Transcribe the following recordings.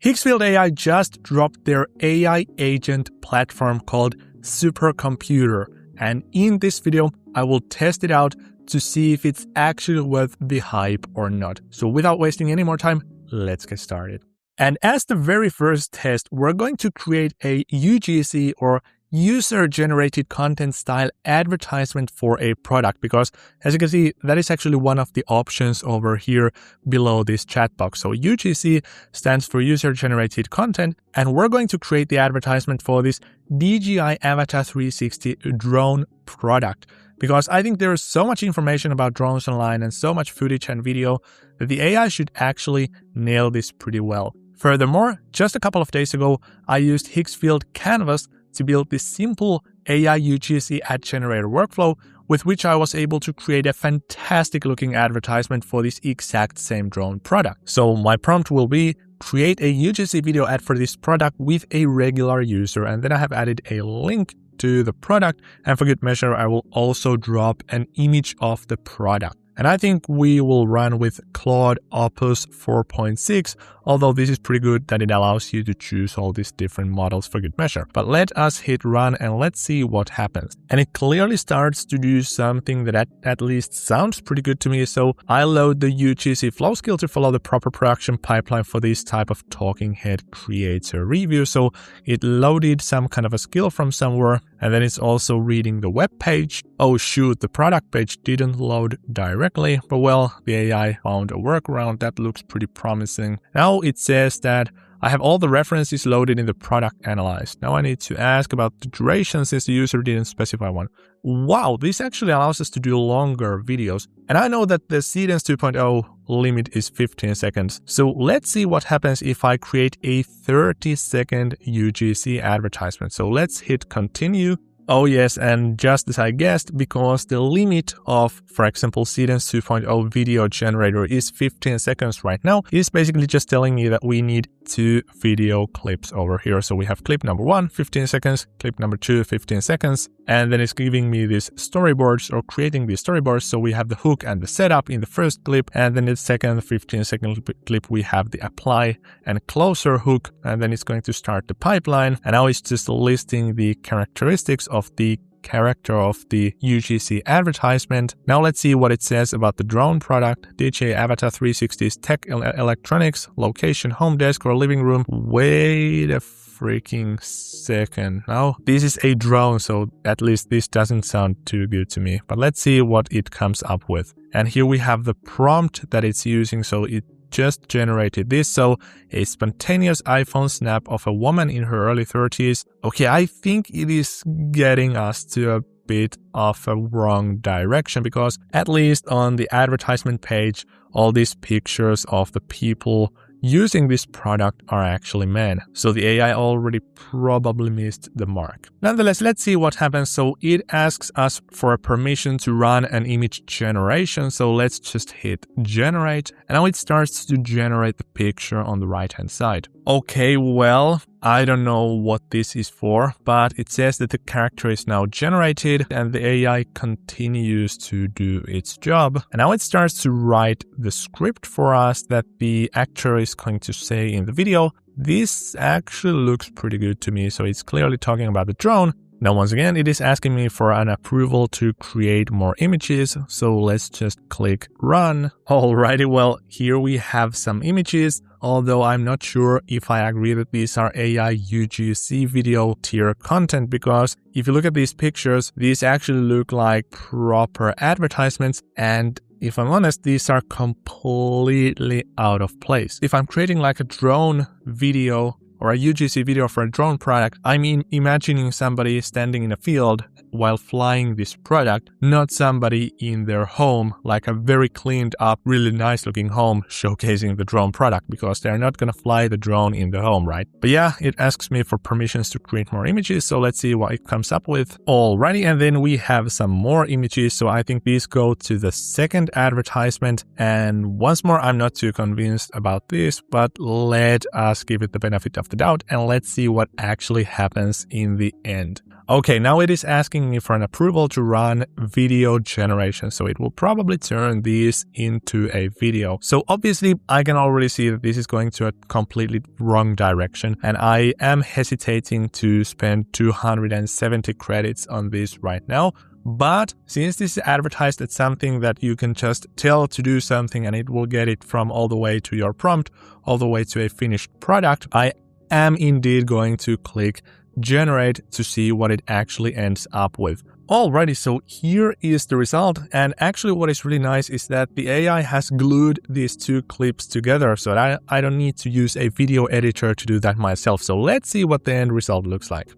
Higgsfield AI just dropped their AI agent platform called Supercomputer, and in this video, I will test it out to see if it's actually worth the hype or not. So without wasting any more time, let's get started. And as the very first test, we're going to create a UGC or user-generated content style advertisement for a product, because as you can see, that is actually one of the options over here below this chat box. So UGC stands for user-generated content, and we're going to create the advertisement for this DJI Avatar 360 drone product, because I think there is so much information about drones online and so much footage and video that the AI should actually nail this pretty well. Furthermore, just a couple of days ago, I used Higgsfield Canvas to build this simple AI UGC ad generator workflow with which I was able to create a fantastic looking advertisement for this exact same drone product. So my prompt will be create a UGC video ad for this product with a regular user, and then I have added a link to the product, and for good measure I will also drop an image of the product. And I think we will run with Claude Opus 4.6, although this is pretty good that it allows you to choose all these different models for good measure. But let us hit run and let's see what happens. And it clearly starts to do something that at least sounds pretty good to me. So I load the UGC flow skill to follow the proper production pipeline for this type of talking head creator review. So it loaded some kind of a skill from somewhere, and then it's also reading the web page. Oh shoot, the product page didn't load directly, but well, the AI found a workaround that looks pretty promising. Now it says that I have all the references loaded in the product analyzed. Now I need to ask about the duration since the user didn't specify one. Wow, this actually allows us to do longer videos. And I know that the Cadence 2.0 limit is 15 seconds. So let's see what happens if I create a 30-second UGC advertisement. So let's hit continue. Oh yes, and just as I guessed, because the limit of, for example, Cadence 2.0 video generator is 15 seconds right now, it's basically just telling me that we need 2 video clips over here. So we have clip number 1, 15 seconds, clip number 2, 15 seconds, and then it's giving me these storyboards or creating these storyboards. So we have the hook and the setup in the first clip, and then in the second 15-second clip we have the apply and closer hook, and then it's going to start the pipeline. And now it's just listing the characteristics of the character of the UGC advertisement. Now let's see what it says about the drone product. DJI Avatar 360's tech electronics, location, home desk or living room. Wait a freaking second. Now this is a drone, so at least this doesn't sound too good to me. But let's see what it comes up with. And here we have the prompt that it's using. So it just generated this. So a spontaneous iPhone snap of a woman in her early 30s. Okay, I think it is getting us to a bit of a wrong direction, because at least on the advertisement page, all these pictures of the people using this product are actually men. So the AI already probably missed the mark. Nonetheless, let's see what happens. So it asks us for a permission to run an image generation. So let's just hit generate. And now it starts to generate the picture on the right hand side. Okay, well, I don't know what this is for, but it says that the character is now generated and the AI continues to do its job. And now it starts to write the script for us that the actor is going to say in the video. This actually looks pretty good to me. So it's clearly talking about the drone. Now, once again, it is asking me for an approval to create more images. So let's just click run. Alrighty, well, here we have some images, although I'm not sure if I agree that these are AI UGC video tier content, because if you look at these pictures, these actually look like proper advertisements, and if I'm honest, these are completely out of place. If I'm creating like a drone video or a UGC video for a drone product, I'm imagining somebody standing in a field while flying this product, not somebody in their home, like a very cleaned up, really nice looking home showcasing the drone product, because they're not gonna fly the drone in the home, right? But yeah, it asks me for permissions to create more images, so let's see what it comes up with. Alrighty, and then we have some more images, so I think these go to the second advertisement. And once more, I'm not too convinced about this, but let us give it the benefit of the doubt and let's see what actually happens in the end. Okay, now it is asking me for an approval to run video generation. So it will probably turn this into a video. So obviously I can already see that this is going to a completely wrong direction. And I am hesitating to spend 270 credits on this right now. But since this is advertised as something that you can just tell to do something and it will get it from all the way to your prompt, all the way to a finished product, I am indeed going to click generate to see what it actually ends up with. Alrighty, so here is the result, and actually what is really nice is that the AI has glued these two clips together so that I don't need to use a video editor to do that myself. So let's see what the end result looks like.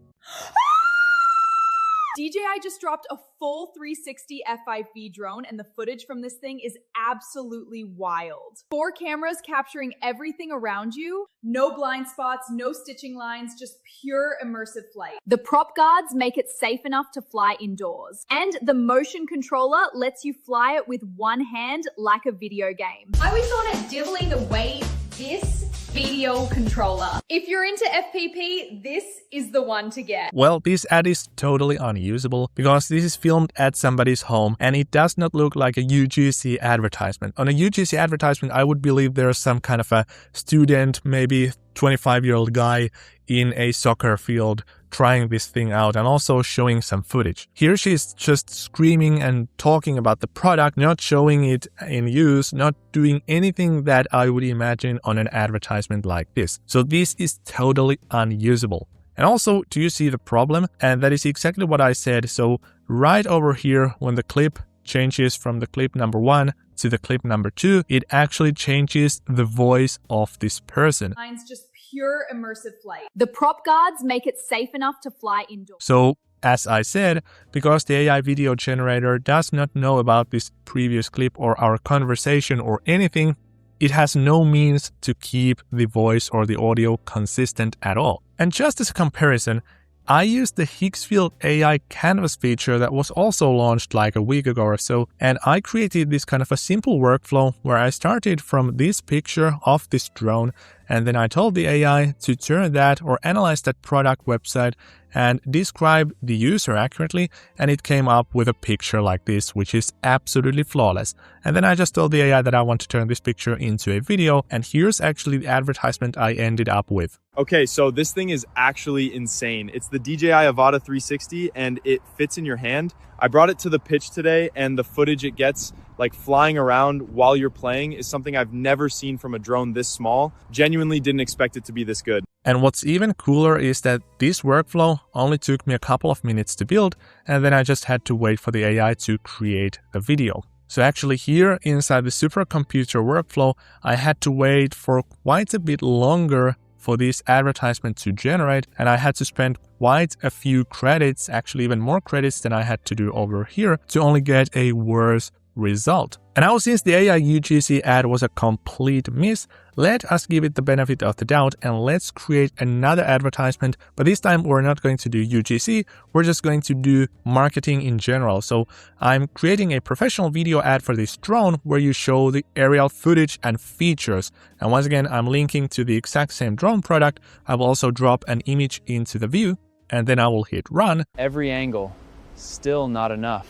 DJI just dropped a full 360 F5V drone, and the footage from this thing is absolutely wild. 4 cameras capturing everything around you, no blind spots, no stitching lines, just pure immersive flight. The prop guards make it safe enough to fly indoors, and the motion controller lets you fly it with one hand like a video game. I always thought it diddly the way this video controller. If you're into FPP, this is the one to get. Well, this ad is totally unusable because this is filmed at somebody's home and it does not look like a UGC advertisement. On a UGC advertisement, I would believe there's some kind of a student, maybe 25-year-old guy in a soccer field trying this thing out and also showing some footage. Here she's just screaming and talking about the product, not showing it in use, not doing anything that I would imagine on an advertisement like this. So this is totally unusable. And also, do you see the problem? And that is exactly what I said. So right over here, when the clip changes from the clip number 1 to the clip number 2, it actually changes the voice of this person. Mine's just pure immersive flight. The prop guards make it safe enough to fly indoors. So, as I said, because the AI video generator does not know about this previous clip or our conversation or anything, it has no means to keep the voice or the audio consistent at all. And just as a comparison, I used the Higgsfield AI Canvas feature that was also launched like a week ago or so, and I created this kind of a simple workflow where I started from this picture of this drone, and then I told the AI to turn that or analyze that product website and describe the user accurately, and it came up with a picture like this, which is absolutely flawless. And then I just told the AI that I want to turn this picture into a video, and here's actually the advertisement I ended up with. Okay, so this thing is actually insane. It's the DJI Avata 360 and it fits in your hand. I brought it to the pitch today and the footage it gets like flying around while you're playing is something I've never seen from a drone this small. Genuinely didn't expect it to be this good. And what's even cooler is that this workflow only took me a couple of minutes to build, and then I just had to wait for the AI to create a video. So actually here inside the supercomputer workflow, I had to wait for quite a bit longer for this advertisement to generate, and I had to spend quite a few credits, actually even more credits than I had to do over here, to only get a worse result. And now, since the AI UGC ad was a complete miss, let us give it the benefit of the doubt and let's create another advertisement. But this time we're not going to do UGC, we're just going to do marketing in general. So I'm creating a professional video ad for this drone where you show the aerial footage and features. And once again, I'm linking to the exact same drone product. I will also drop an image into the view and then I will hit run. Every angle, still not enough.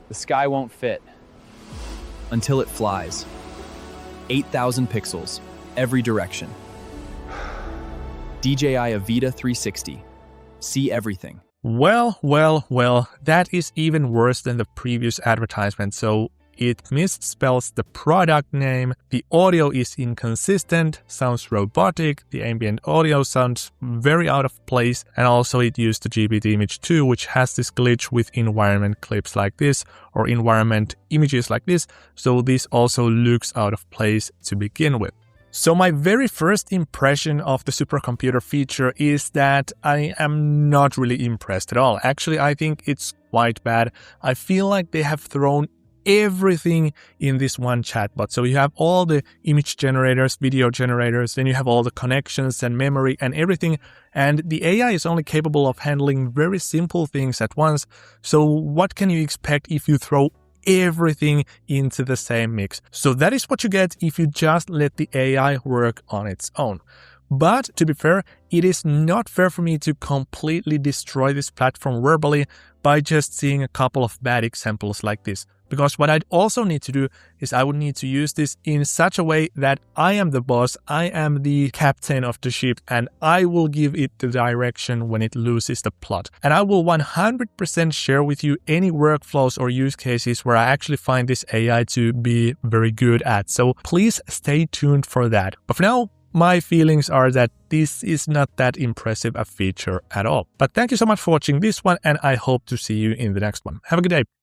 The sky won't fit. Until it flies. 8,000 pixels, every direction. DJI Avata 360. See everything. Well, that is even worse than the previous advertisement. So it misspells the product name, the audio is inconsistent, sounds robotic, the ambient audio sounds very out of place, and also it used the GPT image 2, which has this glitch with environment clips like this or environment images like this, so this also looks out of place to begin with. So my very first impression of the supercomputer feature is that I am not really impressed at all. Actually, I think it's quite bad. I feel like they have thrown everything in this one chatbot. So you have all the image generators, video generators, then you have all the connections and memory and everything. And the AI is only capable of handling very simple things at once. So what can you expect if you throw everything into the same mix? So that is what you get if you just let the AI work on its own. But to be fair, it is not fair for me to completely destroy this platform verbally by just seeing a couple of bad examples like this. Because what I'd also need to do is I would need to use this in such a way that I am the boss, I am the captain of the ship, and I will give it the direction when it loses the plot. And I will 100% share with you any workflows or use cases where I actually find this AI to be very good at. So please stay tuned for that. But for now, my feelings are that this is not that impressive a feature at all. But thank you so much for watching this one, and I hope to see you in the next one. Have a good day.